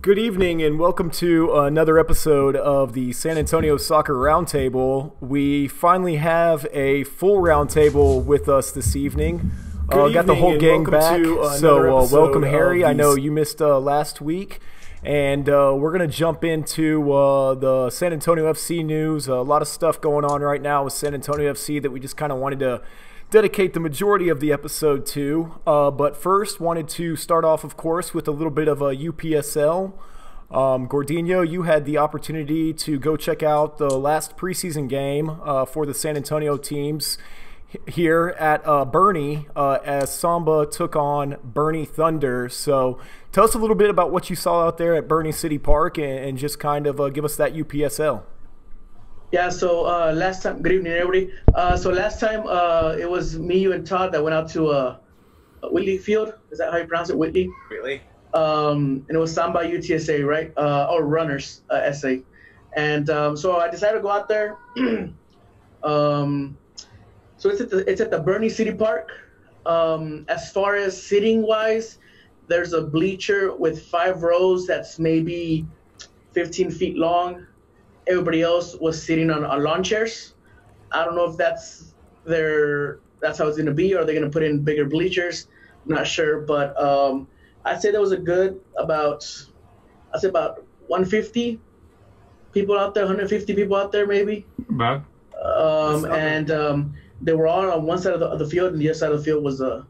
Good evening and welcome to another episode of the San Antonio Soccer Roundtable. We finally have a full roundtable with us this evening. Got the whole gang back, so welcome Harry. I know you missed last week. And we're going to jump into the San Antonio FC news. A lot of stuff going on right now with San Antonio FC that we just kind of wanted to dedicate the majority of the episode to. But first, wanted to start off, of course, with a little bit of a UPSL. Gordino, you had the opportunity to go check out the last preseason game for the San Antonio teams here at Bernie as Samba took on Bernie Thunder. So tell us a little bit about what you saw out there at Bernie City Park and just kind of give us that UPSL. Yeah, so last time, good evening, everybody. So last time it was me, you, and Todd that went out to Whitley Field. Is that how you pronounce it, Whitley? Really? And it was Samba UTSA, right? Or Runners SA. And so I decided to go out there. So it's at the Bernie City Park. As far as sitting-wise, there's a bleacher with 5 rows that's maybe 15 feet long. Everybody else was sitting on lawn chairs. I don't know if that's how it's going to be, or they're going to put in bigger bleachers. I'm not sure, but I'd say there was about 150 people out there, 150 people out there maybe. About. They were all on one side of the field, and the other side of the field was the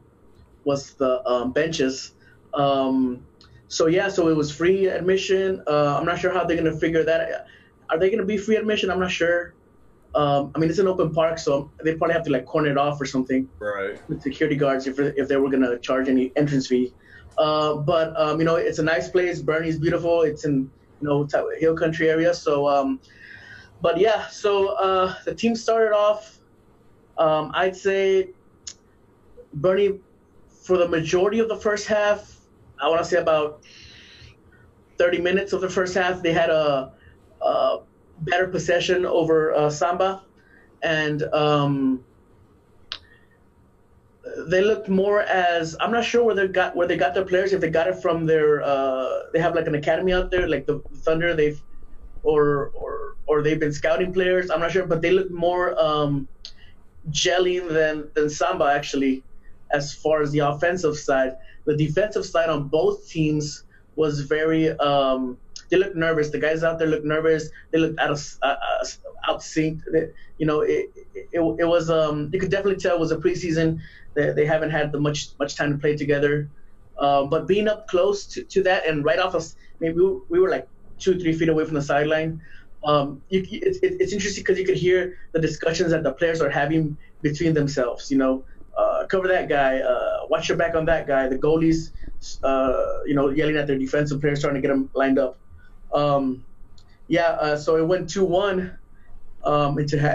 benches. So it was free admission. I'm not sure how they're going to figure that out. Are they going to be free admission? I'm not sure. I mean, it's an open park, so they probably have to corner it off or something. Right. With security guards if they were going to charge any entrance fee. But it's a nice place. Bernie's beautiful. It's in hill country area. So, the team started off. I'd say Bernie, for the majority of the first half, I want to say about 30 minutes of the first half, they had a better possession over Samba, and they looked more as, I'm not sure where they got their players. If they got it from their they have an academy out there, like the Thunder. Or they've been scouting players. I'm not sure, but they look more gelling than Samba actually, as far as the offensive side. The defensive side on both teams was very. They looked nervous. The guys out there looked nervous. They looked out synced. It was. You could definitely tell it was a preseason. They haven't had much time to play together. But being up close to that and right off us, maybe we were 2-3 feet away from the sideline. It's interesting because you could hear the discussions that the players are having between themselves. Cover that guy. Watch your back on that guy. The goalies, yelling at their defensive players, trying to get them lined up. So it went 2-1 into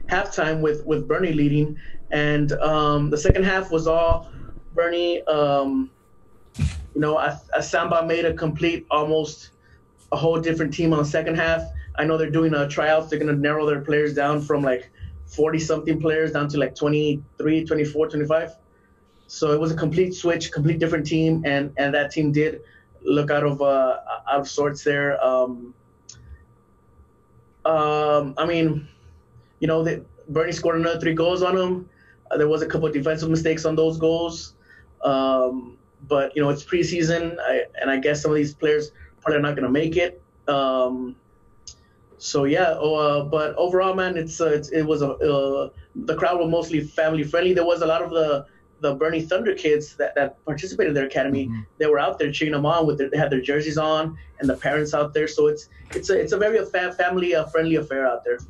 halftime with Bernie leading, and the second half was all Bernie. Samba made a complete, almost a whole different team on the second half. I know they're doing tryouts. They're going to narrow their players down from 40-something players down to 23, 24, 25. So it was a complete switch, complete different team, and that team did look out of sorts there. Bernie scored another 3 goals on them. There was a couple of defensive mistakes on those goals. But it's preseason, and I guess some of these players probably not going to make it. But overall, man, it was the crowd was mostly family friendly. There was a lot of the Bernie Thunder kids that participated in their academy. Mm-hmm. They were out there cheering them on they had their jerseys on, and the parents out there. So it's a very family friendly affair out there.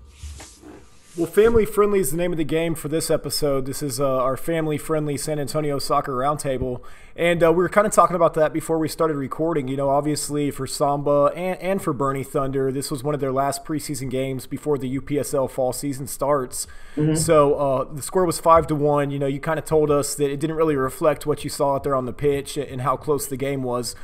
Well, family friendly is the name of the game for this episode. This is our family friendly San Antonio Soccer Roundtable. And we were kind of talking about that before we started recording. Obviously for Samba and for Bernie Thunder, this was one of their last preseason games before the UPSL fall season starts. Mm-hmm. So the score was 5-1. You kind of told us that it didn't really reflect what you saw out there on the pitch and how close the game was.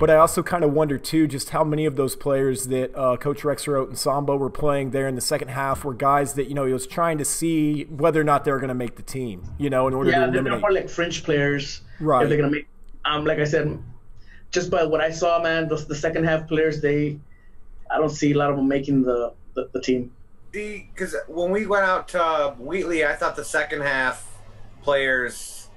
But I also kind of wonder, too, just how many of those players that Coach Rexroth and Samba were playing there in the second half were guys that, he was trying to see whether or not they were going to make the team, in order to eliminate. Yeah, they're more like French players. Right. If they're going to make like I said, just by what I saw, man, the second half players, I don't see a lot of them making the team. Because when we went out to Wheatley, I thought the second half players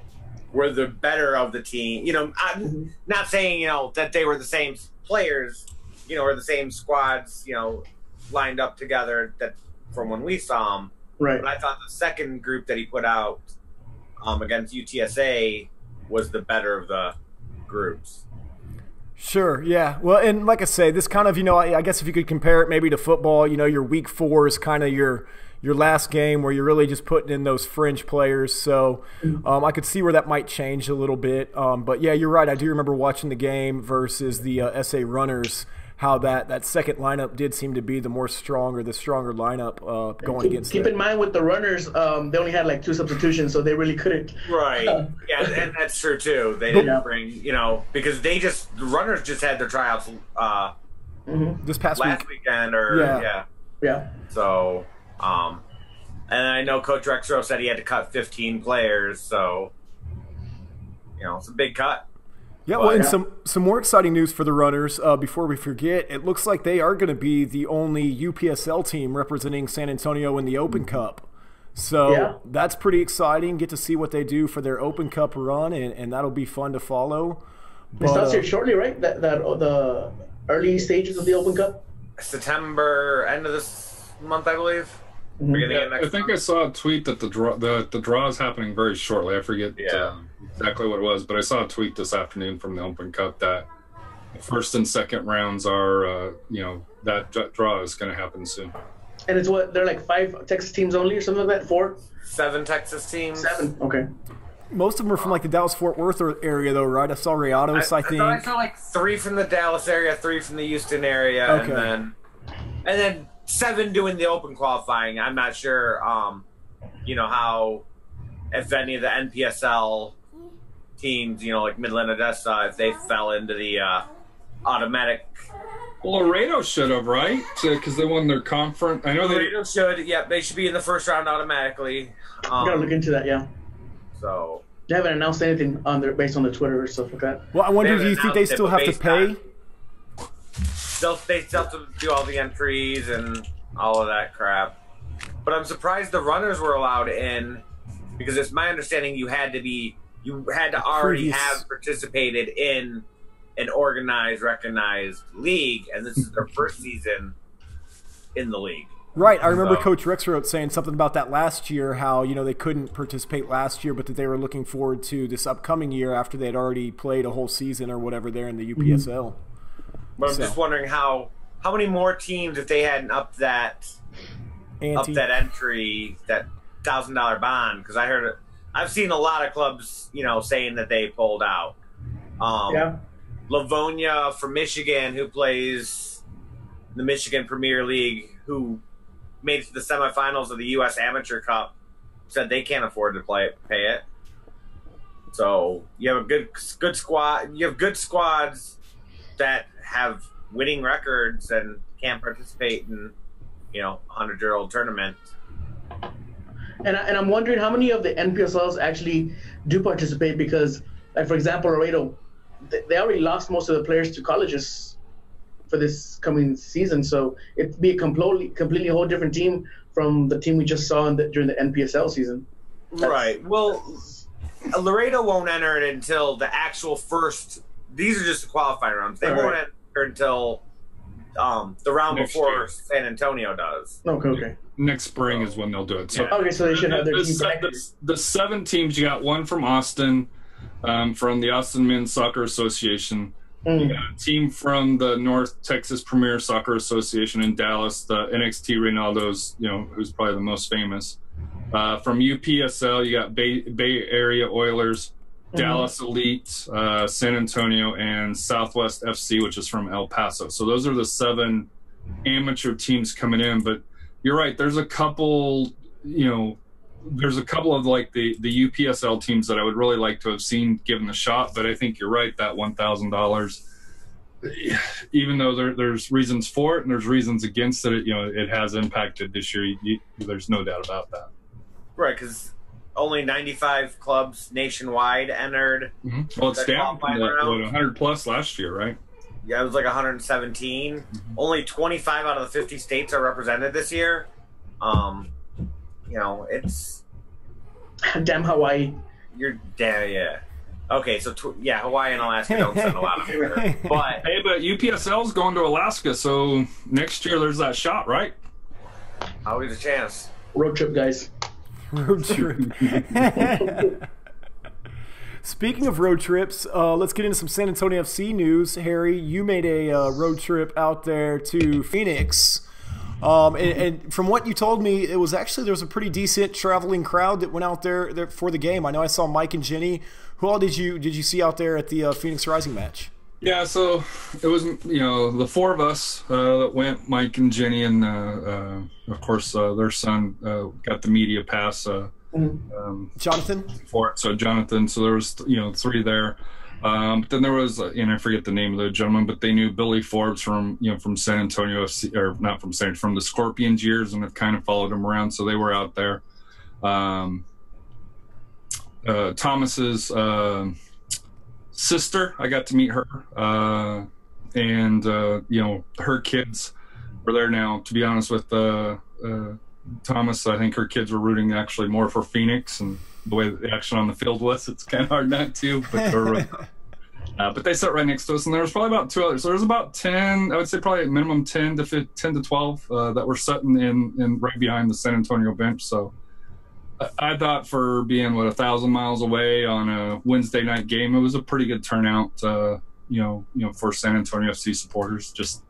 were the better of the team. I'm not saying, that they were the same players, or the same squads, lined up together that from when we saw them. Right. But I thought the second group that he put out against UTSA was the better of the groups. Sure, yeah. Well, and like I say, this kind of, I guess if you could compare it maybe to football, your week 4 is kind of your last game where you're really just putting in those fringe players. So I could see where that might change a little bit. But yeah, you're right. I do remember watching the game versus the SA Runners, how that second lineup did seem to be the stronger lineup going against Keep in mind with the Runners, they only had like 2 substitutions, so they really couldn't. Right. Yeah, and that's true too. They didn't bring, because the Runners just had their tryouts this past weekend Yeah. So, and I know Coach Rexrow said he had to cut 15 players, so it's a big cut. Yeah, well, and some more exciting news for the Runners before we forget. It looks like they are going to be the only UPSL team representing San Antonio in the Open Cup. So that's pretty exciting. Get to see what they do for their Open Cup run, and that'll be fun to follow. It starts here shortly, right? That the early stages of the Open Cup? September, end of this month, I believe. I think I saw a tweet that the draw is happening very shortly. I forget exactly what it was, but I saw a tweet this afternoon from the Open Cup that the first and second rounds are, that draw is going to happen soon. And it's they're like 5 Texas teams only or something like that? 4? 7 Texas teams. 7, okay. Most of them are from like the Dallas-Fort Worth area, though, right? I saw Rayados, I think. I saw like 3 from the Dallas area, 3 from the Houston area, and then 7 doing the open qualifying. I'm not sure, how, if any of the NPSL teams, like Midland Odessa, if they fell into the automatic. Well, Laredo should have, right? Because they won their conference. I know Laredo should. Yeah, they should be in the first round automatically. Gotta look into that, yeah. So they haven't announced anything based on the Twitter or stuff like that. Well, I wonder, do you think they still have to pay? They still have to do all the entries and all of that crap. But I'm surprised the Runners were allowed in, because it's my understanding you had to already have participated in an organized, recognized league, and this is their first season in the league. Right. I remember Coach Rexroth saying something about that last year, how, they couldn't participate last year, but that they were looking forward to this upcoming year after they had already played a whole season or whatever there in the UPSL. But I'm just wondering how many more teams, if they hadn't upped that entry, that $1,000 bond, because I've seen a lot of clubs, saying that they pulled out. Livonia from Michigan, who plays the Michigan Premier League, who made it to the semifinals of the U.S. Amateur Cup, said they can't afford to pay it. So you have a good squad. You have good squads that have winning records and can't participate in, 100-year-old tournament. And I'm wondering how many of the NPSLs actually do participate, because, like, for example, Laredo, they already lost most of the players to colleges for this coming season, so it'd be a completely whole different team from the team we just saw during the NPSL season. Right. Well, Laredo won't enter it until the actual first. These are just the qualifying rounds. They won't enter until the round next before year. San Antonio does. Okay. Next spring is when they'll do it. So, so they should have their team. The 7 teams, you got 1 from Austin, from the Austin Men's Soccer Association. You got a team from the North Texas Premier Soccer Association in Dallas, the NXT Reynaldo's, who's probably the most famous. From UPSL, you got Bay Area Oilers, Dallas Elite, San Antonio, and Southwest FC, which is from El Paso. So those are the 7 amateur teams coming in. But you're right, there's a couple, of like the UPSL teams that I would really like to have seen given the shot. But I think you're right, that $1,000, even though there's reasons for it and there's reasons against it, it has impacted this year. There's no doubt about that. Right, because only 95 clubs nationwide entered. Well, it's down from 100 plus last year, right? Yeah, it was like 117. Only 25 out of the 50 states are represented this year. It's damn Hawaii. You're damn yeah. Okay, so Hawaii and Alaska don't send a lot of people. But UPSL's going to Alaska, so next year there's that shot, right? Always a chance. Road trip, guys. Road trip. Speaking of road trips, let's get into some San Antonio FC news. Harry, you made a road trip out there to Phoenix. And from what you told me, it was actually there was a pretty decent traveling crowd that went out there for the game. I know I saw Mike and Jenny. Who all did you see out there at the Phoenix Rising match? Yeah, so it was the four of us that went. Mike and Jenny, and of course their son got the media pass. Jonathan. For it. So Jonathan. So there was three there. But then there was, I forget the name of the gentleman, but they knew Billy Forbes from San Antonio FC, or not from from the Scorpions years, and have kind of followed him around. So they were out there. Thomas's sister, I got to meet her, and her kids were there now. To be honest with Thomas, I think her kids were rooting actually more for Phoenix, and the way the action on the field was, it's kind of hard not to. But they sat right next to us, and there was probably about two others. So there was about 10, I would say probably at minimum 10 to 12 that were sitting in right behind the San Antonio bench. So I thought for being 1,000 miles away on a Wednesday night game, it was a pretty good turnout. For San Antonio FC supporters. Just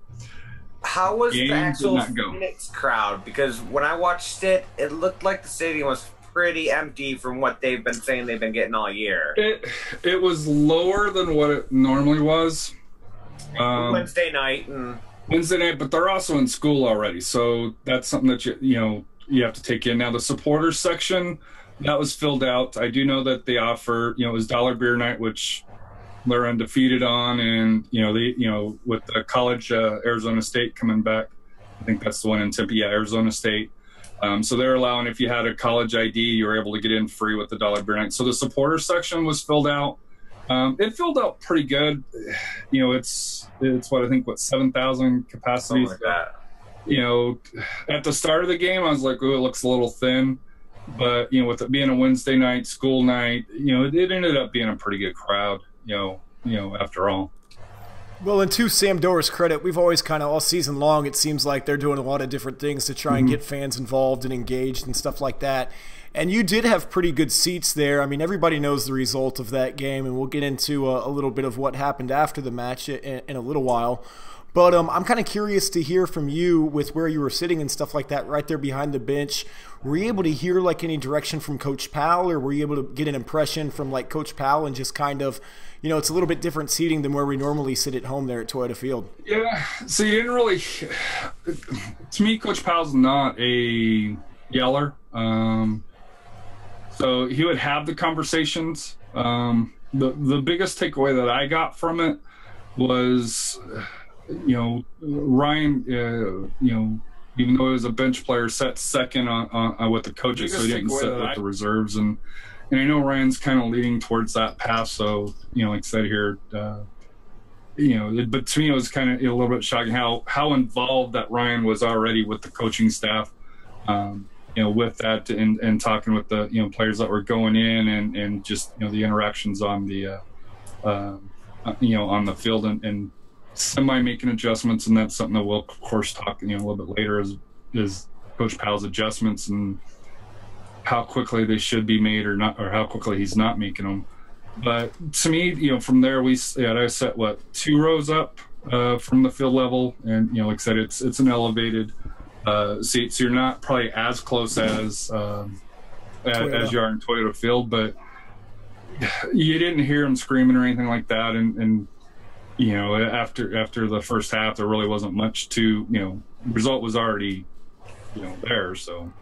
how was the actual Phoenix crowd? Because when I watched it, it looked like the stadium was pretty empty from what they've been saying they've been getting all year. It was lower than what it normally was. Wednesday night, but they're also in school already, so that's something that you have to take in. Now the supporters section, that was filled out. I do know that they offer, it was dollar beer night, which they're undefeated on, and with the college Arizona State coming back, I think that's the one in Tempe, Arizona State. So they're allowing, if you had a college ID, you were able to get in free with the dollar beer night. So the supporter section was filled out. It filled out pretty good. It's 7,000 capacity. Something like that. At the start of the game, I was like, "Ooh, it looks a little thin." But with it being a Wednesday night, school night, it ended up being a pretty good crowd. After all. Well, and to Sam Dorr's credit, we've always kind of all season long, it seems like they're doing a lot of different things to try and get fans involved and engaged and stuff like that. And you did have pretty good seats there. I mean, everybody knows the result of that game, and we'll get into a little bit of what happened after the match in a little while. But I'm kind of curious to hear from you with where you were sitting and stuff like that right there behind the bench. Were you able to hear like any direction from Coach Powell, or were you able to get an impression from like Coach Powell and just kind of, it's a little bit different seating than where we normally sit at home there at Toyota Field? Yeah, so you didn't really – to me, Coach Powell's not a yeller. So he would have the conversations. The biggest takeaway that I got from it was – Ryan, even though he was a bench player, sat second on with the coaches, so he didn't sit with the reserves. And I know Ryan's kind of leading towards that path. So, like I said here, but to me it was kind of a little bit shocking how involved that Ryan was already with the coaching staff, with that and talking with the, players that were going in and just, the interactions on the, on the field and semi making adjustments. And that's something that we'll of course talk a little bit later is Coach Powell's adjustments and how quickly they should be made or not, or how quickly he's not making them. But to me, from there I set 2 rows up from the field level, and like I said, it's an elevated seat, so you're not probably as close as you are in Toyota Field, but you didn't hear him screaming or anything like that, and after the first half, there really wasn't much to, result was already, there. So.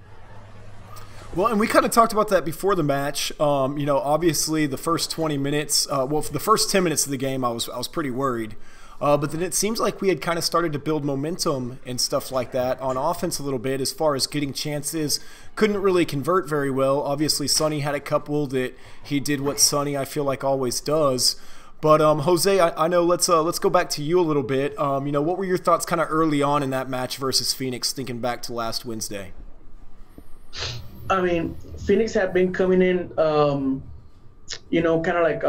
Well, and we kind of talked about that before the match. Obviously the first 20 minutes, for the first 10 minutes of the game, I was pretty worried. But then it seems like we had kind of started to build momentum and stuff like that on offense a little bit as far as getting chances. Couldn't really convert very well. Obviously, Sonny had a couple that he did what Sonny, I feel like, always does. But Jose, I know let's go back to you a little bit. What were your thoughts kind of early on in that match versus Phoenix, thinking back to last Wednesday? I mean, Phoenix had been coming in, kind of like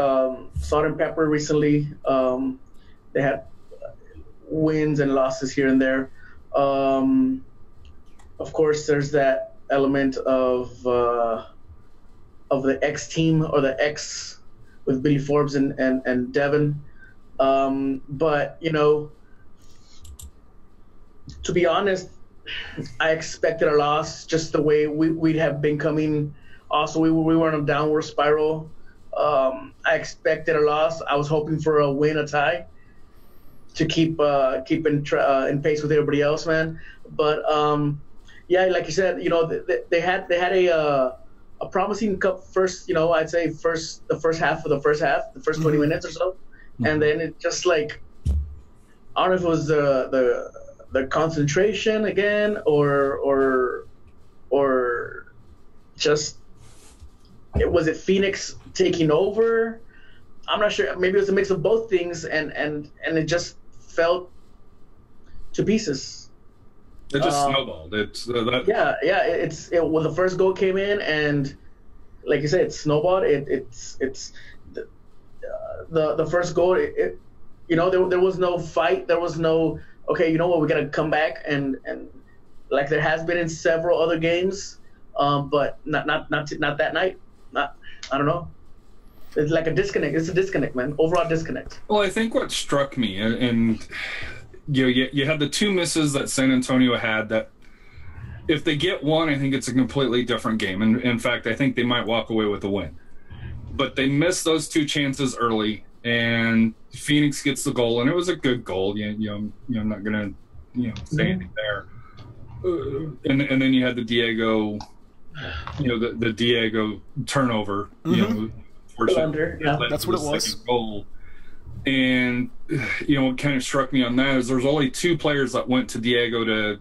salt and pepper recently. They had wins and losses here and there. Of course, there's that element of the X team or the X with Billy Forbes and Devin. But, to be honest, I expected a loss just the way we'd have been coming. Also, we were on a downward spiral. I expected a loss. I was hoping for a win, a tie, to keep in pace with everybody else, man. But like you said, they had a promising cup first. I'd say the first half, the first 20 minutes or so, and then it just like, I don't know if it was the concentration again or just was it Phoenix taking over? I'm not sure. Maybe it was a mix of both things, and it just fell to pieces. It just snowballed. It's Well, the first goal came in, and like you said, it snowballed. It's the first goal. There was no fight. There was no, okay, you know what, we gotta come back and like there has been in several other games, but not that night. I don't know. It's like a disconnect. It's a disconnect, man. Overall disconnect. Well, I think what struck me, and you had the two misses that San Antonio had that if they get one, I think it's a completely different game. And in fact, I think they might walk away with a win. But they missed those two chances early, and Phoenix gets the goal, and it was a good goal. I'm not gonna say anything there. And then you had the Diego, the Diego turnover. That's what it was. Goal. And what kind of struck me on that is there's only two players that went to Diego to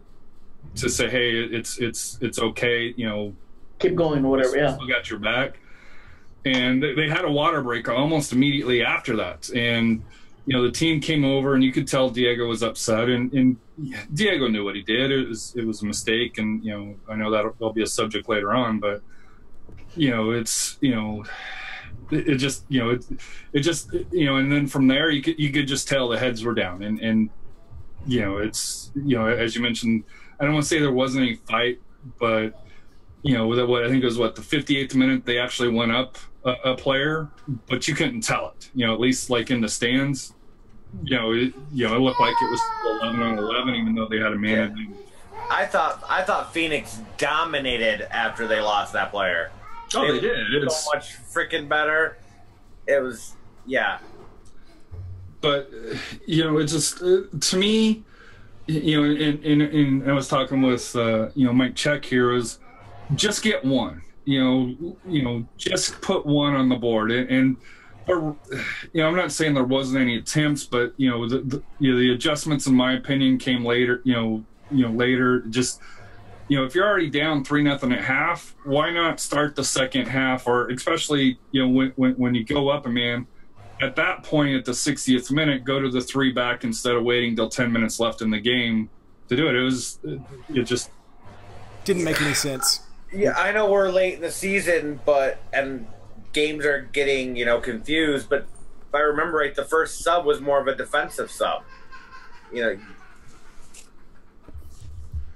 say, hey, it's okay, keep going or whatever. Yeah, still got your back. And they had a water break almost immediately after that. And the team came over, and you could tell Diego was upset. And Diego knew what he did. It was a mistake. And I know that'll be a subject later on, but it just and then from there you could just tell the heads were down, and it's as you mentioned, I don't want to say there wasn't any fight, but what I think it was the 58th minute they actually went up a player, but you couldn't tell it, at least like in the stands, it looked like it was 11-on-11 even though they had a man. Yeah. I thought Phoenix dominated after they lost that player. Oh, they did. It's so much freaking better. It was, yeah. But it's just to me, and I was talking with Mike Check here, is just get one. Just put one on the board, and I'm not saying there wasn't any attempts, but the adjustments, in my opinion, came later. Later, just. If you're already down 3-0 at half, why not start the second half? Or especially, when you go up a man, at that point at the 60th minute, go to the 3 back instead of waiting till 10 minutes left in the game to do it. It just didn't make any sense. Yeah, I know we're late in the season, and games are getting confused. But if I remember right, the first sub was more of a defensive sub.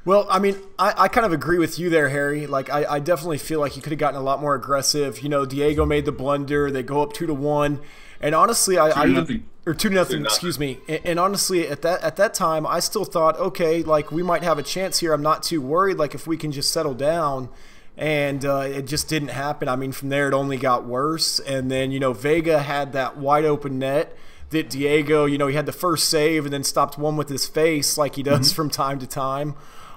Well, I mean, I kind of agree with you there, Harry. Like, I definitely feel like you could have gotten a lot more aggressive. Diego made the blunder. They go up 2-1, and honestly, or 2-0. Excuse me. And honestly, at that time, I still thought, okay, like we might have a chance here. I'm not too worried. Like if we can just settle down, and it just didn't happen. I mean, from there it only got worse. And then Vega had that wide open net that Diego, he had the first save and then stopped one with his face like he does from time to time.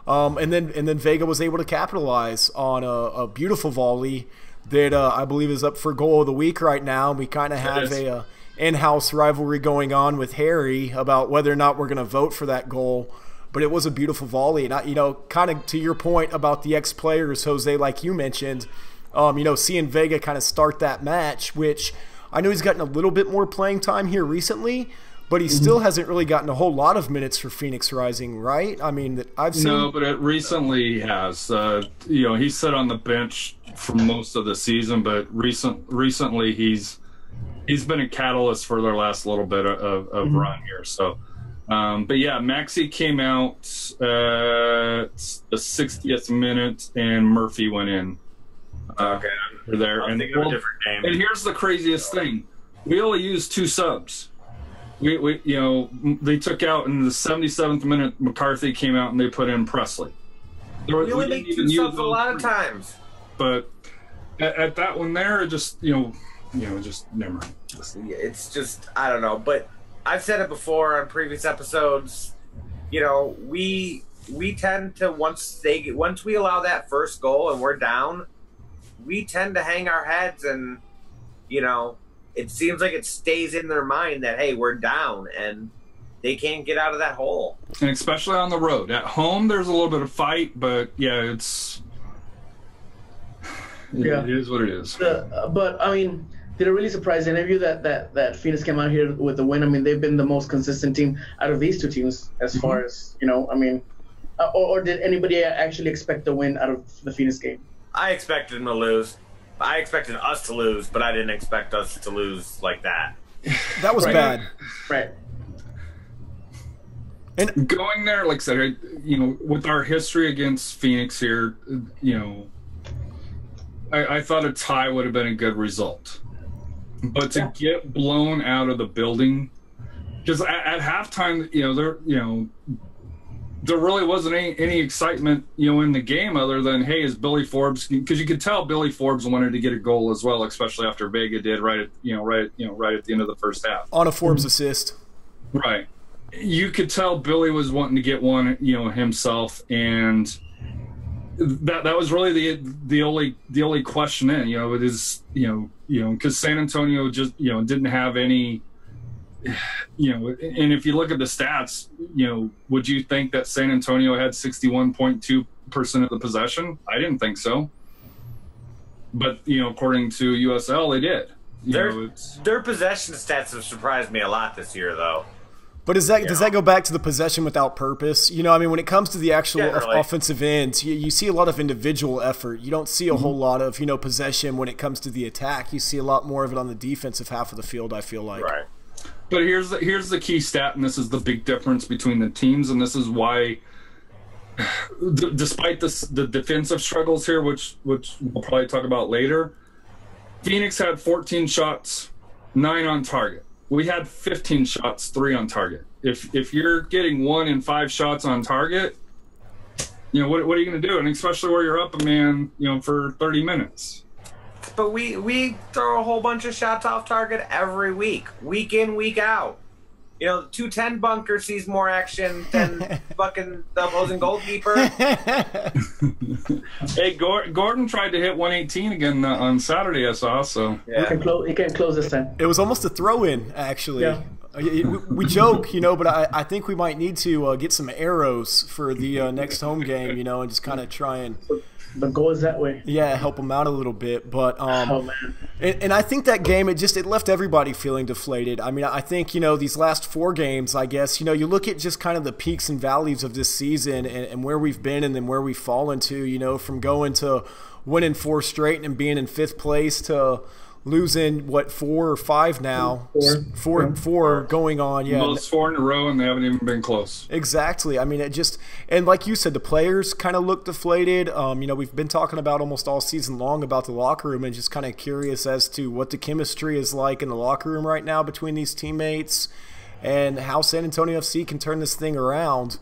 And then Vega was able to capitalize on a beautiful volley that I believe is up for goal of the week right now. We kind of have in-house rivalry going on with Harry about whether or not we're going to vote for that goal. But it was a beautiful volley. And, kind of to your point about the ex-players, Jose, like you mentioned, seeing Vega kind of start that match, which I know he's gotten a little bit more playing time here recently, but he still hasn't really gotten a whole lot of minutes for Phoenix Rising, right? I mean, I've seen... No, but recently he has. He sat on the bench for most of the season, but recently he's been a catalyst for their last little bit of run here. So, but yeah, Maxey came out the 60th minute, and Murphy went in. Okay, there. I'm thinking of a different name. And here's the craziest thing: we only used 2 subs. They took out in the 77th minute. McCarthy came out and they put in Presley. We only make 2 subs a lot of times. But at that one there, just just never mind. It's just, I don't know. But I've said it before on previous episodes. We tend to once we allow that first goal and we're down, we tend to hang our heads and it seems like it stays in their mind that, hey, we're down and they can't get out of that hole. And especially on the road. At home, there's a little bit of fight, but yeah, it is what it is. But I mean, did it really surprise any of you that Phoenix came out here with the win? I mean, they've been the most consistent team out of these 2 teams as far as, I mean, or did anybody actually expect the win out of the Phoenix game? I expected them to lose. I expected us to lose, but I didn't expect us to lose like that. That was bad. Right. And going there, like I said, with our history against Phoenix here, I thought a tie would have been a good result. But to get blown out of the building, because at halftime, there really wasn't any excitement, in the game other than, hey, is Billy Forbes? Because you could tell Billy Forbes wanted to get a goal as well, especially after Vega did right at the end of the first half on a Forbes assist. Right, you could tell Billy was wanting to get one, himself, and that was really the only question in, it is, because San Antonio just didn't have any. And if you look at the stats, would you think that San Antonio had 61.2% of the possession? I didn't think so. But, according to USL, they did. Their possession stats have surprised me a lot this year, though. But does that go back to the possession without purpose? When it comes to the actual offensive end, you see a lot of individual effort. You don't see a whole lot of, possession when it comes to the attack. You see a lot more of it on the defensive half of the field, I feel like. Right. But here's the key stat, and this is the big difference between the teams, and this is why, despite the defensive struggles here, which we'll probably talk about later, Phoenix had 14 shots, 9 on target. We had 15 shots, 3 on target. If you're getting 1 in 5 shots on target, what are you going to do? And especially where you're up a man, for 30 minutes. But we throw a whole bunch of shots off target every week in, week out. 210 bunker sees more action than fucking the opposing goalkeeper. Hey, Gordon tried to hit 118 again on Saturday, I saw. So yeah. He can close this time. It was almost a throw-in, actually. Yeah. We joke, but I think we might need to get some arrows for the next home game, and just kind of try and. The goal is that way. Yeah, help them out a little bit. But oh man. And I think that game it left everybody feeling deflated. I mean, I think these last 4 games, I guess you look at just kind of the peaks and valleys of this season and where we've been and then where we've fallen to. From going to winning 4 straight and being in 5th place to losing 4 or 5 now, four going on. Yeah, those 4 in a row, and they haven't even been close. Exactly. I mean, and like you said, the players kind of look deflated. We've been talking about almost all season long about the locker room, and just kind of curious as to what the chemistry is like in the locker room right now between these teammates, and how San Antonio FC can turn this thing around.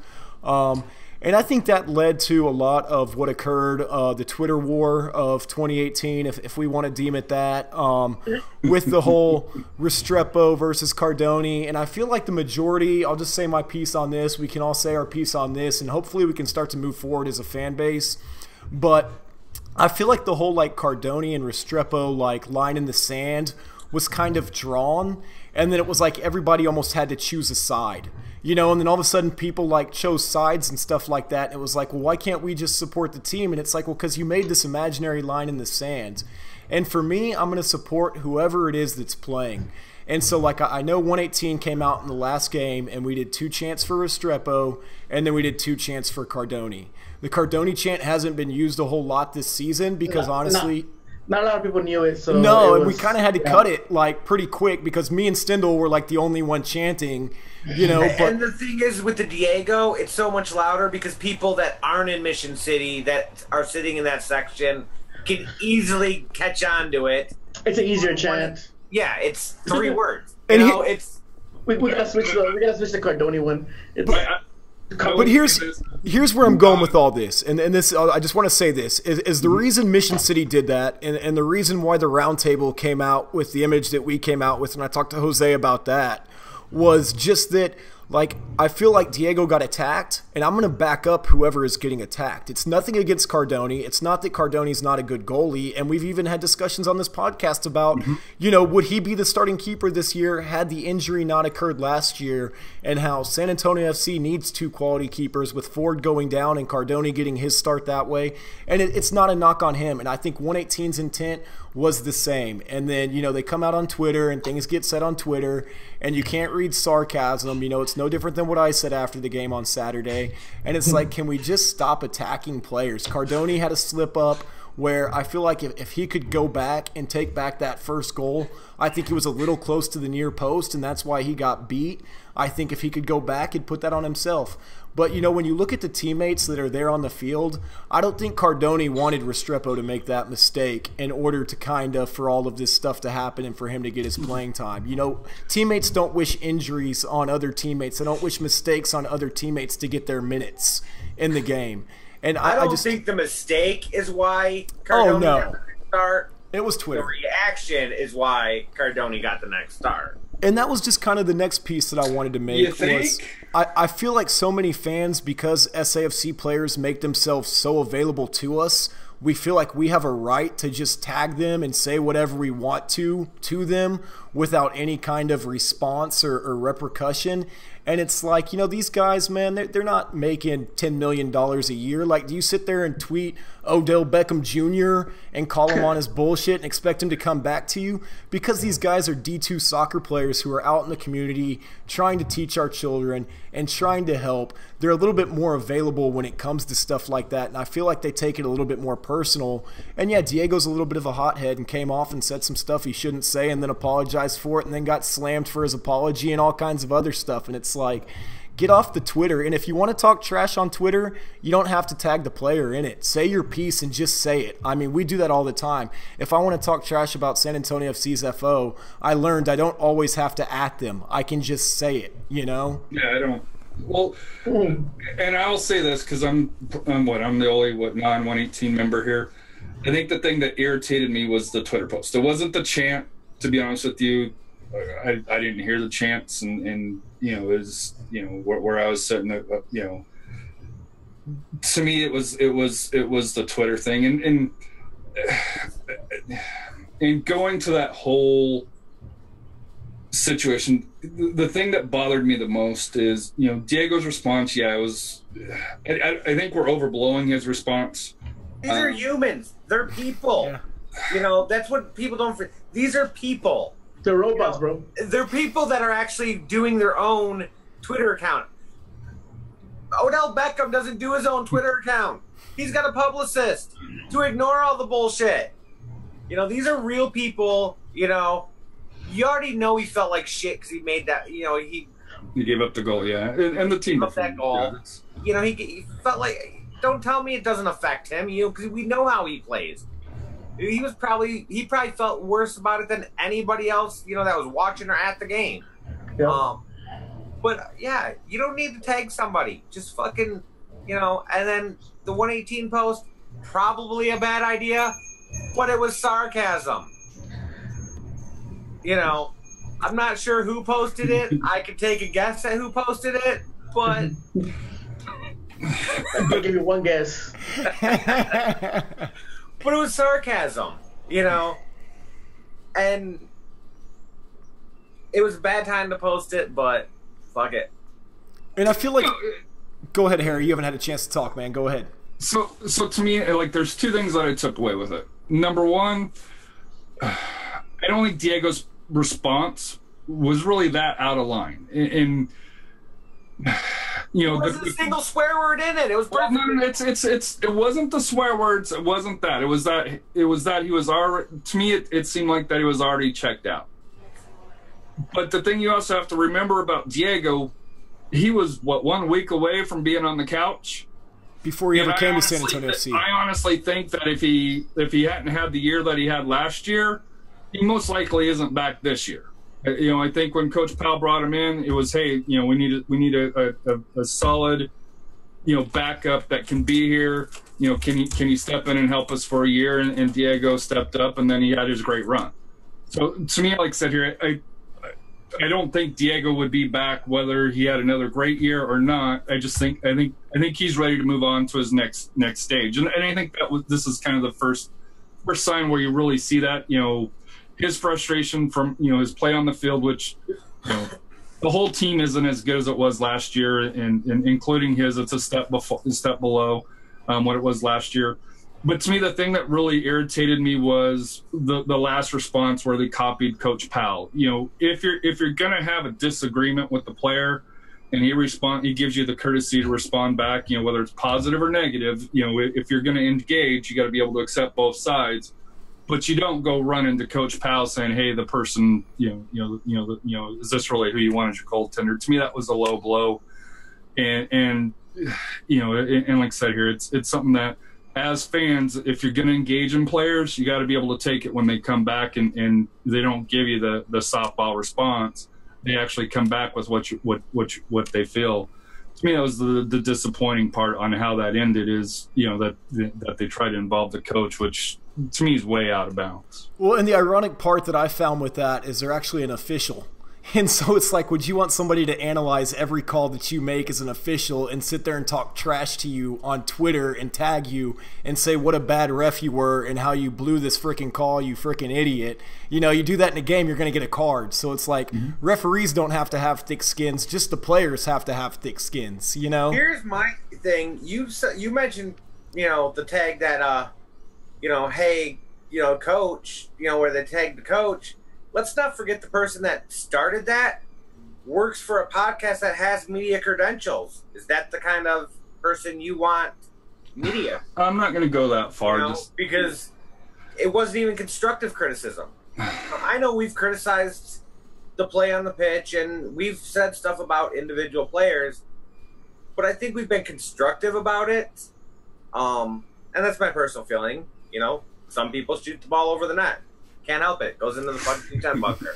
And I think that led to a lot of what occurred, the Twitter war of 2018, if we want to deem it that, with the whole Restrepo versus Cardoni. And I feel like the majority, I'll just say my piece on this, we can all say our piece on this, and hopefully we can start to move forward as a fan base. But I feel like the whole Cardoni and Restrepo line in the sand was kind of drawn. and then it was like everybody almost had to choose a side. You know, and then all of a sudden people like chose sides and stuff like that. And it was like, well, why can't we just support the team? And it's like, well, because you made this imaginary line in the sand. And for me, I'm going to support whoever it is that's playing. And so, like, I know 118 came out in the last game, and we did 2 chants for Restrepo, and then we did 2 chants for Cardoni. The Cardoni chant hasn't been used a whole lot this season because, honestly... Not a lot of people knew it, so... No, and we kind of had to cut it, like, pretty quick because me and Stindl were, like, the only one chanting, you know. And the thing is, with the Diego, it's so much louder because people that aren't in Mission City that are sitting in that section can easily catch on to it. It's an easier chant. Yeah, it's 3 words. And you know, it's... We gotta switch the Cardoni one. But here's where I'm going with all this, and this I just want to say this is the reason Mission City did that, and the reason why the roundtable came out with the image that we came out with, and I talked to Jose about that, was just that, like, I feel like Diego got attacked, and I'm going to back up whoever is getting attacked. It's nothing against Cardoni. It's not that Cardoni's not a good goalie, and we've even had discussions on this podcast about, you know, would he be the starting keeper this year had the injury not occurred last year, and how San Antonio FC needs 2 quality keepers with Ford going down and Cardoni getting his start that way. And it's not a knock on him, and I think 118's intent was the same. And then, you know, they come out on Twitter and things get said on Twitter and you can't read sarcasm. You know, it's no different than what I said after the game on Saturday. And it's like, can we just stop attacking players? Cardoni had a slip up where I feel like if he could go back and take back that first goal, I think he was a little close to the near post, and that's why he got beat. I think if he could go back, he'd put that on himself. But, you know, when you look at the teammates that are there on the field, I don't think Cardoni wanted Restrepo to make that mistake in order to kind of, for all of this stuff to happen and for him to get his playing time. You know, teammates don't wish injuries on other teammates. They don't wish mistakes on other teammates to get their minutes in the game. And I don't just think the mistake is why Cardoni got the next start. It was Twitter. The reaction is why Cardoni got the next start. And that was just kind of the next piece that I wanted to make. You think? I feel like so many fans, because SAFC players make themselves so available to us, we feel like we have a right to just tag them and say whatever we want to them without any kind of response or repercussion. And it's like, you know, these guys, man, they're not making $10 million a year. Like, do you sit there and tweet Odell Beckham Jr. and call him on his bullshit and expect him to come back to you? Because these guys are D2 soccer players who are out in the community trying to teach our children and trying to help. They're a little bit more available when it comes to stuff like that, and I feel like they take it a little bit more personal. And yeah, Diego's a little bit of a hothead and came off and said some stuff he shouldn't say and then apologized for it and then got slammed for his apology and all kinds of other stuff. And it's like, get off the Twitter. And if you want to talk trash on Twitter, you don't have to tag the player in it. Say your piece and just say it. I mean, we do that all the time. If I want to talk trash about San Antonio FC's FO, I learned I don't always have to at them. I can just say it, you know? Yeah, I don't. Well, and I'll say this because I'm the only non-118 member here. I think the thing that irritated me was the Twitter post. It wasn't the chant, to be honest with you. I didn't hear the chants, and you know, it was, you know, where I was sitting, you know, to me it was the Twitter thing, and going to that whole situation. The thing that bothered me the most is, you know, Diego's response. Yeah, it was. I think we're overblowing his response. These are humans. They're people. Yeah. You know, that's what people don't. These are people. They're robots, bro. They're people that are actually doing their own Twitter account. Odell Beckham doesn't do his own Twitter account. He's got a publicist to ignore all the bullshit. You know, these are real people. You know, you already know he felt like shit because he made that. You know, he gave up the goal, yeah, and the team gave up that goal. Yeah, you know, he felt like. Don't tell me it doesn't affect him. You know, because we know how he plays. He probably felt worse about it than anybody else, you know, that was watching or at the game. Yeah. But yeah, you don't need to tag somebody. Just fucking, you know. And then the 118 post, probably a bad idea, but it was sarcasm. You know, I'm not sure who posted it. I could take a guess at who posted it, but I'll give you one guess. But it was sarcasm, you know, and it was a bad time to post it, but fuck it. And I feel like, go ahead, Harry. You haven't had a chance to talk, man. Go ahead. So to me, like, there's two things that I took away with it. Number one, I don't think Diego's response was really that out of line. And you know, there wasn't a single swear word in it. It was perfect. Well, no, it wasn't the swear words. It wasn't that. It was that he was already. To me, it seemed like that he was already checked out. But the thing you also have to remember about Diego, he was 1 week away from being on the couch before he ever came to San Antonio FC. I honestly think that if he hadn't had the year that he had last year, he most likely isn't back this year. You know, I think when Coach Powell brought him in, it was, hey, you know, we need a solid, you know, backup that can be here. You know, can he step in and help us for a year? And Diego stepped up, and then he had his great run. So to me, like I said here, I don't think Diego would be back whether he had another great year or not. I think he's ready to move on to his next stage, and I think this is kind of the first sign where you really see that, you know, his frustration from, you know, his play on the field, which, you know, the whole team isn't as good as it was last year, and including his, it's a step below what it was last year. But to me, the thing that really irritated me was the last response where they copied Coach Powell. You know, if you're gonna have a disagreement with the player, and he gives you the courtesy to respond back, you know, whether it's positive or negative. You know, if you're gonna engage, you got to be able to accept both sides. But you don't go run into Coach Powell saying, "Hey, the person, is this really who you want as your goaltender?" To me, that was a low blow, and you know, and like I said here, it's something that, as fans, if you're going to engage in players, you got to be able to take it when they come back and they don't give you the softball response. They actually come back with what they feel. To me, that was the disappointing part on how that ended, is, you know, that they tried to involve the coach, which to me is way out of bounds. Well, and the ironic part that I found with that is they're actually an official. And so it's like, would you want somebody to analyze every call that you make as an official and sit there and talk trash to you on Twitter and tag you and say what a bad ref you were and how you blew this freaking call, you freaking idiot? You know, you do that in a game, you're going to get a card. So it's like, referees don't have to have thick skins, just the players have to have thick skins, you know? Here's my thing. You mentioned, you know, the tag that, you know, hey, you know, coach, you know, where they tagged the coach. Let's not forget the person that started that works for a podcast that has media credentials. Is that the kind of person you want media? I'm not going to go that far. You know, because it wasn't even constructive criticism. I know we've criticized the play on the pitch and we've said stuff about individual players, but I think we've been constructive about it. And that's my personal feeling. You know, some people shoot the ball over the net. Can't help it. Goes into the fucking 10 bunker.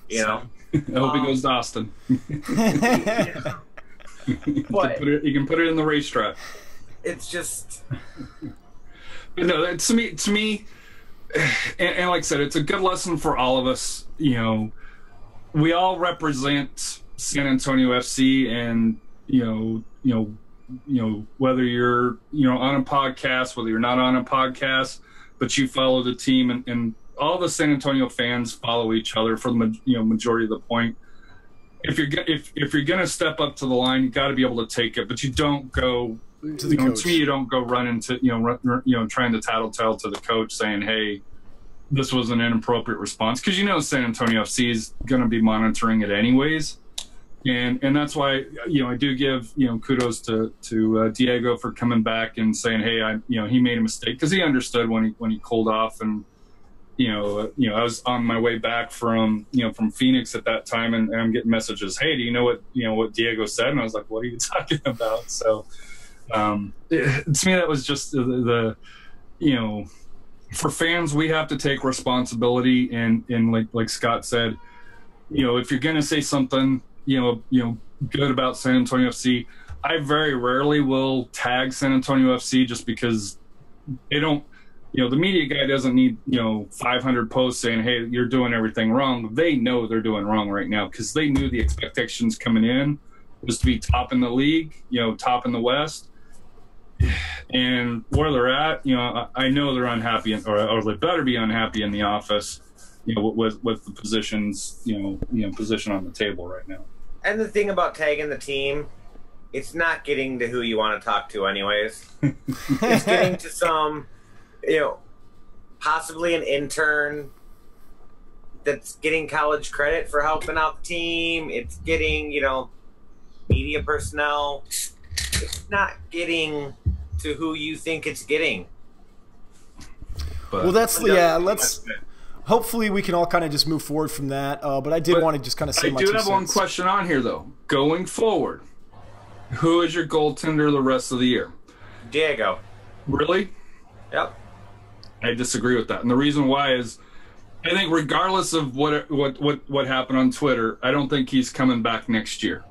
You know? I hope it goes to Austin. Yeah. But you can put it in the racetrack. It's just... But no, to me, and like I said, it's a good lesson for all of us. You know, we all represent San Antonio FC, and you know, whether you're, you know, on a podcast, whether you're not on a podcast, but you follow the team, and all the San Antonio fans follow each other for the, you know, majority of the point. If you're gonna step up to the line, you got to be able to take it, but you don't go. To me, you don't go run into, trying to tattletale to the coach saying, "Hey, this was an inappropriate response," because, you know, San Antonio FC is going to be monitoring it anyways, and that's why, you know, I do give, you know, kudos to Diego for coming back and saying, "Hey, he made a mistake," because he understood when he cooled off. And you know, I was on my way back from Phoenix at that time, and I'm getting messages, "Hey, do you know what Diego said?" And I was like, "What are you talking about?" So to me, that was just the you know, for fans, we have to take responsibility, and like Scott said, you know, if you're going to say something, you know, good about San Antonio FC, I very rarely will tag San Antonio FC, just because they don't. You know, the media guy doesn't need, 500 posts saying, "Hey, you're doing everything wrong." They know they're doing wrong right now, because they knew the expectations coming in was to be top in the league, top in the West. And where they're at, I know they're unhappy, or they better be unhappy in the office. with the positions, position on the table right now. And the thing about tagging the team, it's not getting to who you want to talk to anyways. It's getting to some, possibly an intern that's getting college credit for helping out the team. It's getting, media personnel. It's not getting to who you think it's getting. But let's hopefully we can all kind of just move forward from that. But I did want to just kind of say my 2 cents. I do have one question on here, though. Going forward, who is your goaltender the rest of the year? Diego. Really? Yep. I disagree with that. And the reason why is I think regardless of what happened on Twitter, I don't think he's coming back next year.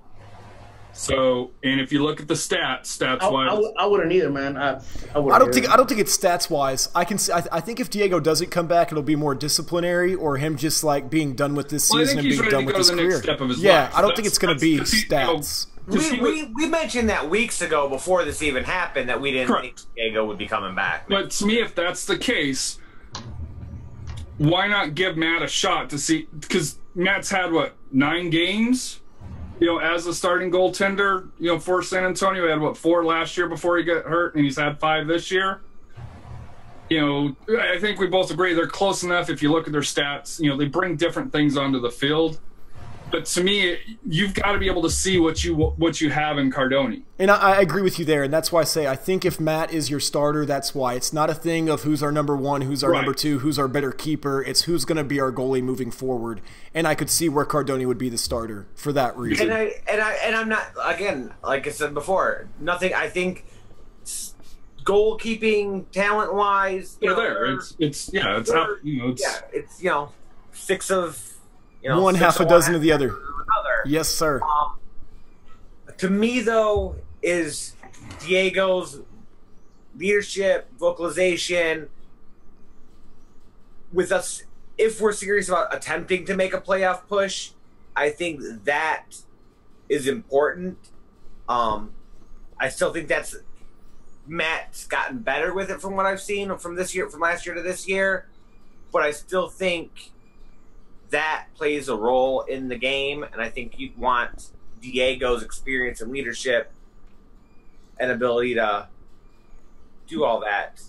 So, and if you look at the stats wise, I wouldn't either, man. I don't think it's stats wise. I think if Diego doesn't come back, it'll be more disciplinary or him just like being done with this season and being done with his career. I don't think it's going to be stats. We mentioned that weeks ago before this even happened that we didn't think Diego would be coming back. But to me, if that's the case, why not give Matt a shot to see? Because Matt's had 9 games. As a starting goaltender, for San Antonio, he had 4 last year before he got hurt, and he's had 5 this year. I think we both agree they're close enough. If you look at their stats, they bring different things onto the field. But to me, you've got to be able to see what you have in Cardoni. And I agree with you there, and that's why I say I think if Matt is your starter, that's why. It's not a thing of who's our number 1, who's our number 2, who's our better keeper. It's who's going to be our goalie moving forward. And I could see where Cardoni would be the starter for that reason. And I'm not, again, like I said before, nothing. I think goalkeeping talent-wise, they're there. It's 6 of. One half a dozen of the other. Yes, sir. To me, though, is Diego's leadership, vocalization with us. If we're serious about attempting to make a playoff push, I think that is important. I still think that's Matt's gotten better with it from what I've seen from last year to this year, but I still think that plays a role in the game, and I think you'd want Diego's experience and leadership and ability to do all that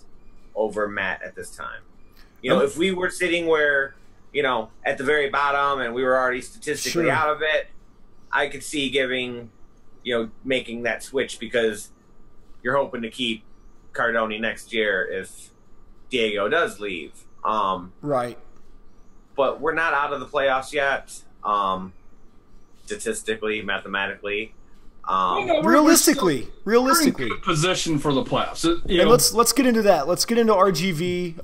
over Matt at this time. If we were sitting where, at the very bottom and we were already statistically out of it, I could see making that switch because you're hoping to keep Cardoni next year if Diego does leave. Right. But we're not out of the playoffs yet, statistically, mathematically. Realistically, we're in good position for the playoffs. And let's get into that. Let's get into RGV.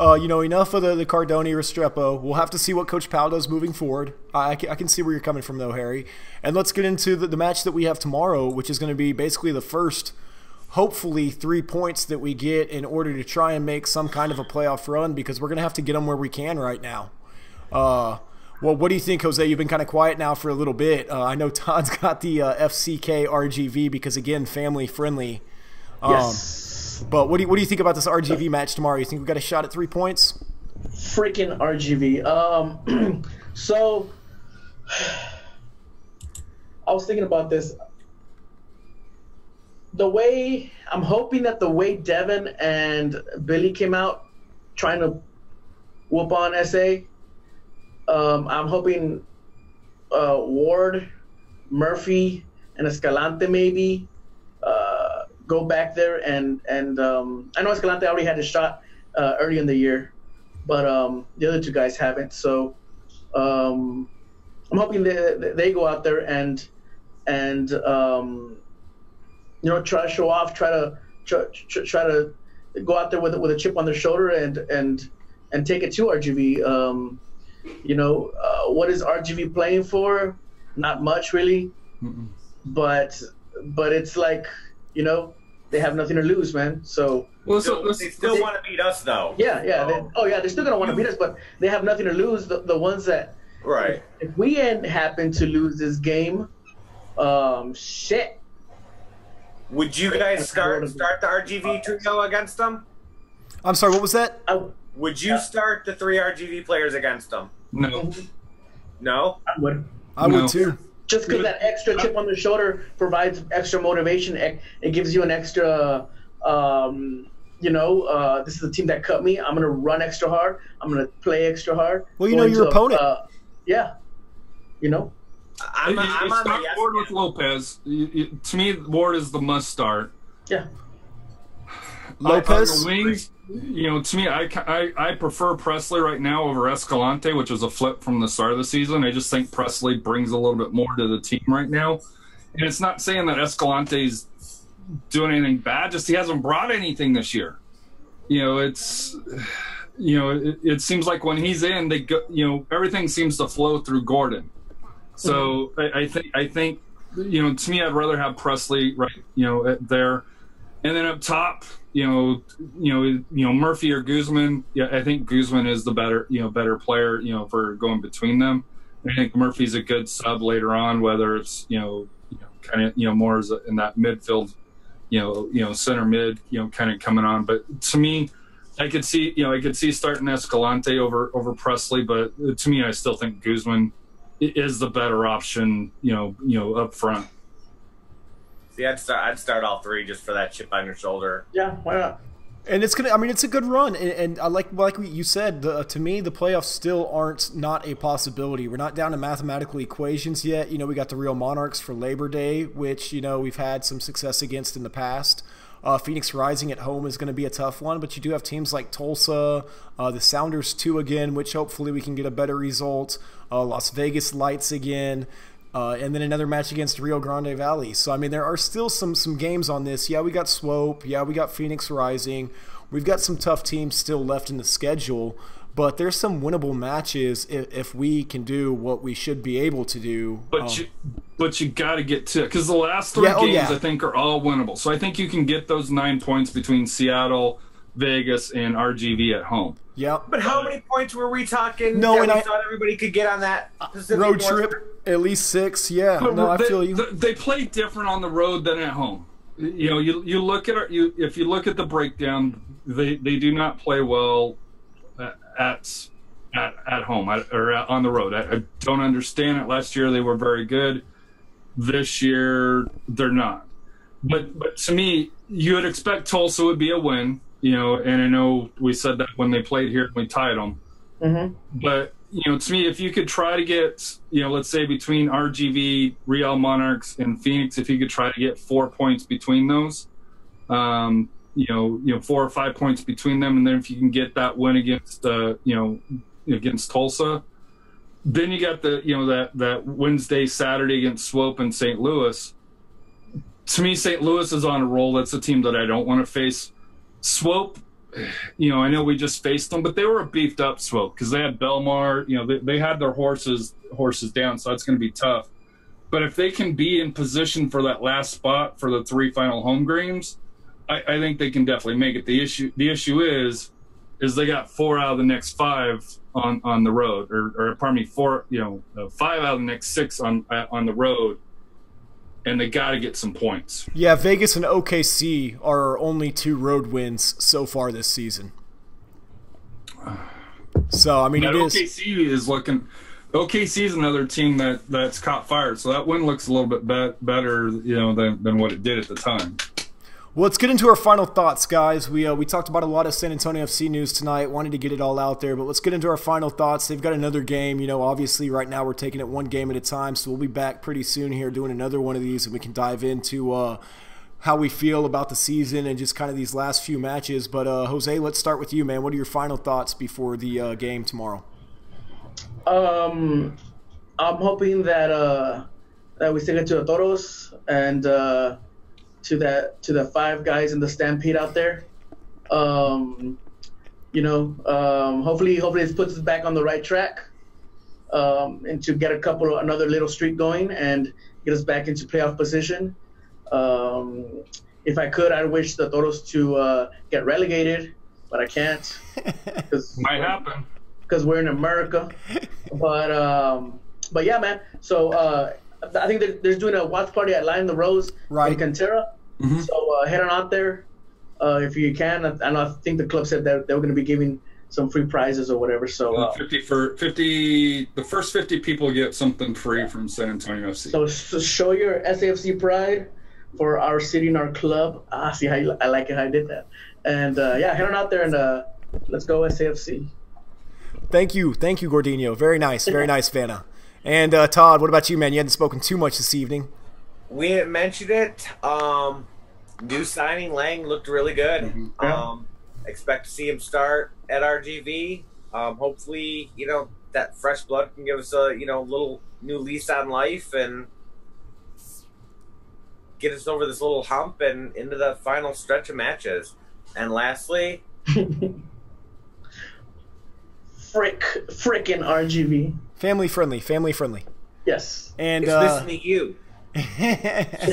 Enough of the Cardoni Restrepo. We'll have to see what Coach Powell does moving forward. I can see where you're coming from, though, Harry. And let's get into the match that we have tomorrow, which is going to be basically the first, hopefully, 3 points that we get in order to try and make some kind of a playoff run because we're going to have to get them where we can right now. Well, what do you think, Jose? You've been kind of quiet now for a little bit. I know Todd's got the FCK RGV because, again, family friendly. Yes. But what do you think about this RGV match tomorrow? You think we got a shot at 3 points? Freaking RGV. So I was thinking about this. I'm hoping that the way Devin and Billy came out trying to whoop on SA. I'm hoping Ward, Murphy, and Escalante maybe go back there and I know Escalante already had a shot early in the year, but the other 2 guys haven't. So I'm hoping they go out there and try to show off, try to go out there with a chip on their shoulder and take it to RGV. What is RGV playing for? Not much, really. But it's like, they have nothing to lose, man. So they still want to beat us, though. Yeah. They're still gonna want to beat us, but they have nothing to lose. The ones that if we happen to lose this game, shit. Would you guys start the RGV trio against them? I'm sorry, what was that? Would you start the 3 RGV players against them? No. No? I would. I would too. Just because that extra chip on the shoulder provides extra motivation. It gives you an extra, this is the team that cut me. I'm going to run extra hard. I'm going to play extra hard. Well, you know your opponent. Yeah. You know? I'm on the yes Ward with Lopez. To me, Ward is the must start. Yeah. Lopez? On the wings, to me, I prefer Presley right now over Escalante, which was a flip from the start of the season. I just think Presley brings a little bit more to the team right now. And it's not saying that Escalante's doing anything bad, just he hasn't brought anything this year. It seems like when he's in, they go, everything seems to flow through Gordon. So I think to me, I'd rather have Presley right, there. And then up top, Murphy or Guzman. Yeah, I think Guzman is the better player, for going between them. I think Murphy's a good sub later on, whether it's kind of more as in that midfield, center mid, kind of coming on. But to me, I could see starting Escalante over Presley, but to me, I still think Guzman is the better option, up front. See, I'd start all three just for that chip on your shoulder. Yeah, why not? And it's a good run, and I like you said. To me, the playoffs still aren't not a possibility. We're not down to mathematical equations yet. We got the Real Monarchs for Labor Day, which we've had some success against in the past. Phoenix Rising at home is going to be a tough one, but you do have teams like Tulsa, the Sounders 2 again, which hopefully we can get a better result. Las Vegas Lights again. And then another match against Rio Grande Valley. So, there are still some games on this. Yeah, we got Swope. Yeah, we got Phoenix Rising. We've got some tough teams still left in the schedule. But there's some winnable matches if we can do what we should be able to do. But you got to get to it. Because the last three games, I think, are all winnable. So I think you can get those 9 points between Seattle, Vegas, and RGV at home. Yeah. But how many points were we talking that we thought everybody could get on that Pacific road North trip? At least 6, yeah. But I feel you. They play different on the road than at home. You look at if you look at the breakdown, they do not play well at home or on the road. I don't understand it. Last year they were very good. This year they're not. But to me, you would expect Tulsa would be a win. And I know we said that when they played here and we tied them. Mm-hmm. But, to me, if you could try to get, let's say between RGV, Real Monarchs, and Phoenix, if you could try to get 4 points between those, 4 or 5 points between them, and then if you can get that win against, against Tulsa, then you got that Wednesday, Saturday against Swope and St. Louis. To me, St. Louis is on a roll. That's a team that I don't want to face. Swope, I know we just faced them, but they were a beefed up Swope because they had Belmar. They had their horses down, so that's going to be tough. But if they can be in position for that last spot for the 3 final home games, I think they can definitely make it. The issue is they got 4 out of the next 5 on the road, or pardon me, 5 out of the next 6 on the road. And they got to get some points. Yeah, Vegas and OKC are our only 2 road wins so far this season. So, it is. OKC is looking. OKC is another team that's caught fire. So that win looks a little bit better, than what it did at the time. Well, let's get into our final thoughts, guys. We talked about a lot of San Antonio FC news tonight. Wanted to get it all out there, but let's get into our final thoughts. They've got another game. Obviously right now we're taking it one game at a time, so we'll be back pretty soon here doing another one of these, and we can dive into how we feel about the season and just kind of these last few matches. But Jose, let's start with you, man. What are your final thoughts before the game tomorrow? I'm hoping that we stick it to the Toros and to the 5 guys in the Stampede out there. Hopefully this puts us back on the right track, and to get another little streak going and get us back into playoff position. If I could, I'd wish the Toros to get relegated, but I can't. Might happen. Because we're in America. But yeah, man. So I think they're doing a watch party at Line the Rose in Cantera. Mm-hmm. So head on out there if you can. I think the club said that they were going to be giving some free prizes or whatever. So 50, the first 50 people get something free from San Antonio FC. So show your SAFC pride for our city and our club. See how I like it how I did that. And head on out there and let's go SAFC. Thank you, Gordino. Very nice, Vanna. And Todd, what about you, man? You hadn't spoken too much this evening. We didn't mention it. New signing Lang looked really good. Expect to see him start at RGV. Hopefully, that fresh blood can give us a little new lease on life and get us over this little hump and into the final stretch of matches. And lastly, frickin' RGV. Family friendly. Yes. And it's listening to you.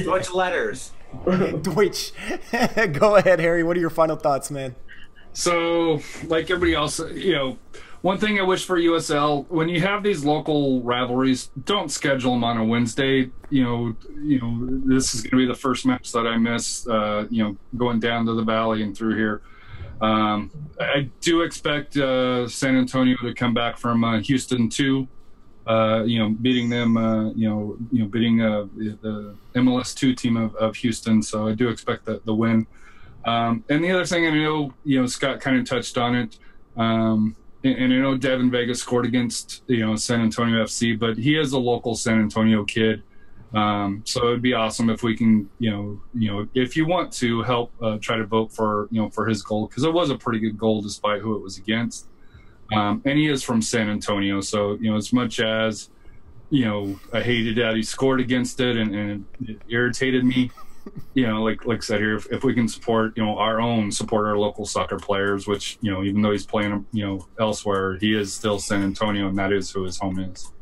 Deutsch letters. Deutsch. Go ahead, Harry. What are your final thoughts, man? So, like everybody else, one thing I wish for USL, when you have these local rivalries, don't schedule them on a Wednesday. This is going to be the first match that I miss, going down to the valley and through here. I do expect San Antonio to come back from Houston too. Beating them, beating the MLS2 team of Houston. So I do expect the win. And the other thing I know, Scott kind of touched on it. And I know Devin Vega scored against, San Antonio FC, but he is a local San Antonio kid. So it'd be awesome if we can, if you want to help try to vote for his goal, because it was a pretty good goal despite who it was against. And he is from San Antonio. So, as much as, I hated that he scored against it and it irritated me, like I said here, if we can support our local soccer players, which, even though he's playing, elsewhere, he is still San Antonio, and that is who his home is.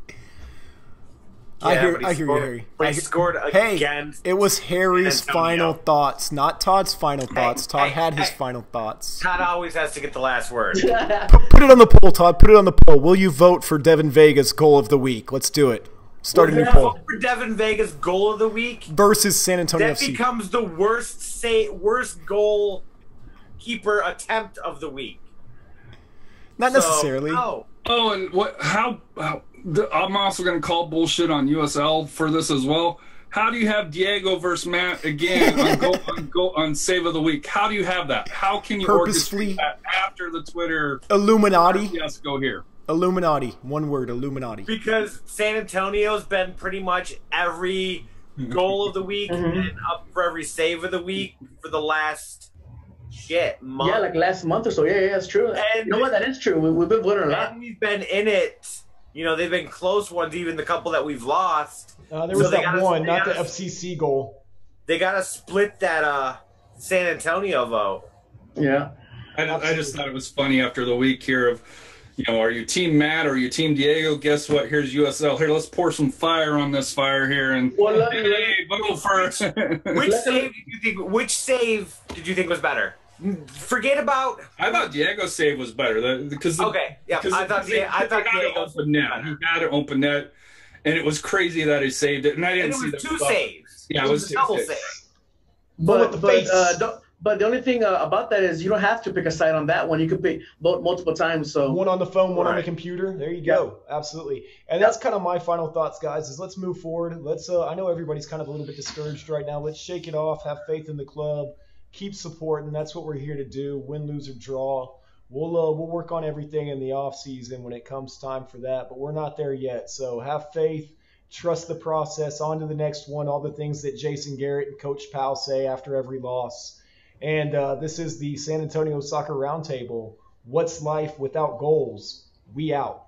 I hear you, Harry. He scored against. It was Harry's final thoughts, not Todd's final thoughts. Todd had his final thoughts. Todd always has to get the last word. Put it on the poll, Todd. Put it on the poll. Will you vote for Devin Vega's goal of the week? Let's do it. Start a new poll. For Devin Vega's goal of the week versus San Antonio FC. That becomes the worst goalkeeper attempt of the week. Not necessarily. No. Oh, and I'm also going to call bullshit on USL for this as well. How do you have Diego versus Matt again on save of the week? How do you have that? How can you purposefully orchestrate that after the Twitter Illuminati? Yes, go here. Illuminati. One word, Illuminati. Because San Antonio's been pretty much every goal of the week and up for every save of the week for the last month. Yeah, like last month or so. Yeah, that's true. And you know what? That is true. We've been winning a lot. And we've been in it. They've been close ones, even the couple that we've lost. There was that one, not the FCC goal. They got to split that San Antonio vote. Yeah. I just thought it was funny after the week here of, are you Team Matt or are you Team Diego? Guess what? Here's USL. Here, let's pour some fire on this fire here. And vote first. Which save did you think was better? Forget about. I thought Diego's save was better I thought Diego open net. He had an open net, and it was crazy that he saved it. And I didn't see two saves. Yeah, it was a double save. But the only thing about that is you don't have to pick a side on that one. You could pick vote multiple times. So one on the phone, one on the computer. There you go. Yeah. Absolutely. And that's kind of my final thoughts, guys. Is let's move forward. Let's. I know everybody's kind of a little bit discouraged right now. Let's shake it off. Have faith in the club. Keep supporting. That's what we're here to do. Win, lose, or draw. We'll work on everything in the off season when it comes time for that. But we're not there yet. So have faith. Trust the process. On to the next one. All the things that Jason Garrett and Coach Powell say after every loss. And this is the San Antonio Soccer Roundtable. What's life without goals? We out.